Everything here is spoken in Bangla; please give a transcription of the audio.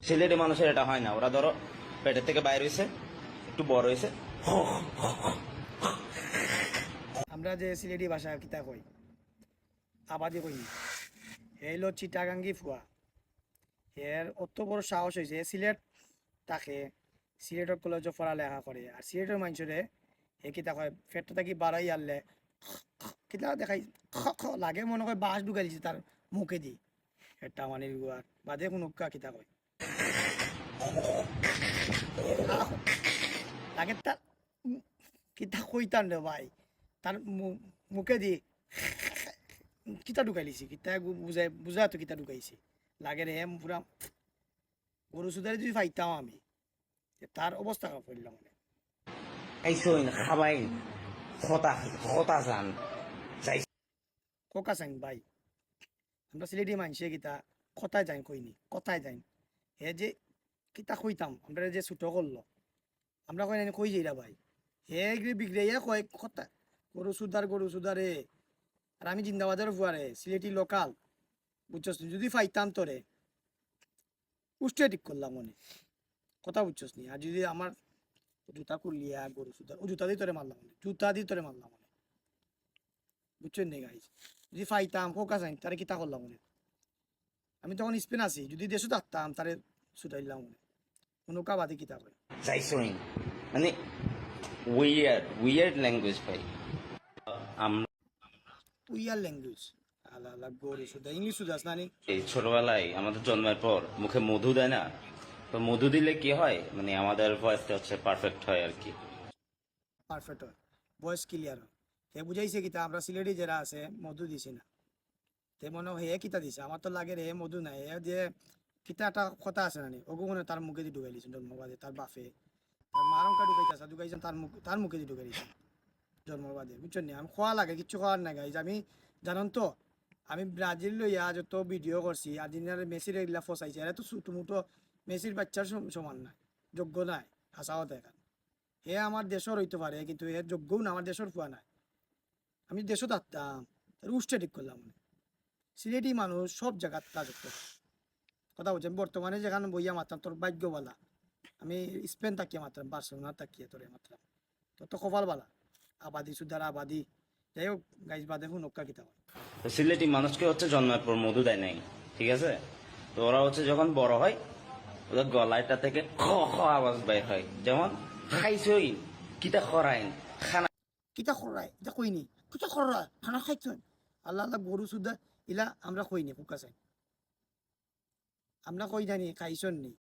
সিলেটি মানুষের এটা হয় না, ওরা ধরো পেটের থেকে বাইরে হয়েছে, একটু বড় হয়েছে। আমরা যে সিলেটি ভাষা কিতা কই আবাদি কই হলো চিটাগাঙ্গি ফুয়া এর অত বড় সাহস হয়েছে সিলেট তাকে সিলেটের কলেজে পড়ালেখা করে আর সিলেটের মানুষরে এ কিতা কয় ফেটটা থাকি বাড়াই আনলে কিতা দেখাই লাগে মনে হয় বাঁশ ঢুকাই দিছে তার মুখে দি এটা মানে গুয়ার বাদে কোনো কিতা কয় লাগে তার কিতা কইতাম রে ভাই তার মুখে দি কিতা ঢুকাইলিছি কিতা বুঝাই বুঝা তো কিতা ঢুকাইছি লাগে রে পুরা গরু সুদারে যদি পাইতাম আমি তার অবস্থা পড়লাম মানে খাইছই না খাবাই খতা খতা চান যাই কোকা চাইন ভাই আমরা সিলেটি মানসে কিতা কথায় যাই কইনি কথায় যাই হে যে কিতা কইতাম আমরা যে ছুটো করলো আমরা কই না কই যাইরা ভাই হে বিগড়াইয়া কয় কথা গরু সুদারে আর আমি জিন্দাবাদের ফুয়ারে সিলেটি লোকাল বুঝছস যদি পাইতাম তোরে উষ্টে ঠিক করলাম মনে কথা বুঝছস নি আর যদি আমার জুতা কুলিয়া গরু সুদার ও জুতা দিয়ে তোরে মারলাম মনে জুতা দিয়ে তোরে মারলাম মনে বুঝছেন নি গাইজ যদি পাইতাম কোকা চাইন তারে কিতা করলাম মনে আমি তখন স্পেন আছি যদি দেশও থাকতাম তারে ছুটাইলাম মনে কোনো কাবাদি কিতা করে যাইছই মানে উইয়ার্ড ল্যাঙ্গুয়েজ ভাই। আমরা উইয়ার ল্যাঙ্গুয়েজ আলা আলা গরু সুদা ইংলিশ সুদাস নানি এই ছোটবেলায় আমাদের জন্মের পর মুখে মধু দেয় না, তো মধু দিলে কি হয় মানে আমাদের ভয়েসটা হচ্ছে পারফেক্ট হয় আর কি। পারফেক্ট হয় ভয়েস ক্লিয়ার হয় হে বুঝাইছে কিতা আমরা সিলেটি যারা আছে মধু দিছি না তে মনে হয় হে কিতা দিছে আমার তো লাগে রে মধু নাই হে যে কিতা একটা কথা আছে নানি ওগু মনে হয় তার মুখে দিয়ে ঢুকাই দিয়েছেন জন্মবাদে তার বাপে তার মারঙ্কা ঢুকাইছে ঢুকাইছেন তার মুখে দিয়ে ঢুকাই দিয়েছেন জন্মবাদে বুঝছেন নি আমি খোয়া লাগে কিচ্ছু খাওয়ার নাই গাইজ আমি জানেন তো আমি ব্রাজিল লইয়া যত ভিডিও করছি আর্জেন্টিনার মেসির এগুলা ফসাইছে এরা তো ছোটো মুটো মেসির বাচ্চার সমান নাই যোগ্য নাই হাসাও দেখান হে আমার দেশের হইতে পারে কিন্তু এর যোগ্যও না আমার দেশের ফুয়া নাই আমি দেশও থাকতাম তার উষ্টে ঠিক করলাম মানে সিলেটি মানুষ সব জায়গার রাজত্ব করে কথা বলছেন বর্তমানে যেখানে বইয়া মারতাম তোর ভাগ্যবালা আমি স্পেন তাকিয়ে মারতাম বার্সেলোনা তাকিয়ে তোরে মারতাম তোর তো কপাল বালা আবাদি সুদার আবাদি যাই হোক গাইজ বাদে হুনক্কা কিতা হয় তো সিলেটি মানুষকে হচ্ছে জন্মের পর মধু দেয় নাই, ঠিক আছে? তো ওরা হচ্ছে যখন বড় হয় ওদের গলাটা থেকে খ খ আওয়াজ বের হয়, যেমন খাইছই কিতা খরাইন খানা। কিতা খরায় এটা কইনি কিতা খরা খানা খাইছেন আল্লাহ আল্লাহ গরু সুদা ইলা আমরা কইনি কুকা চাই আমরা কই জানি খাইছন নি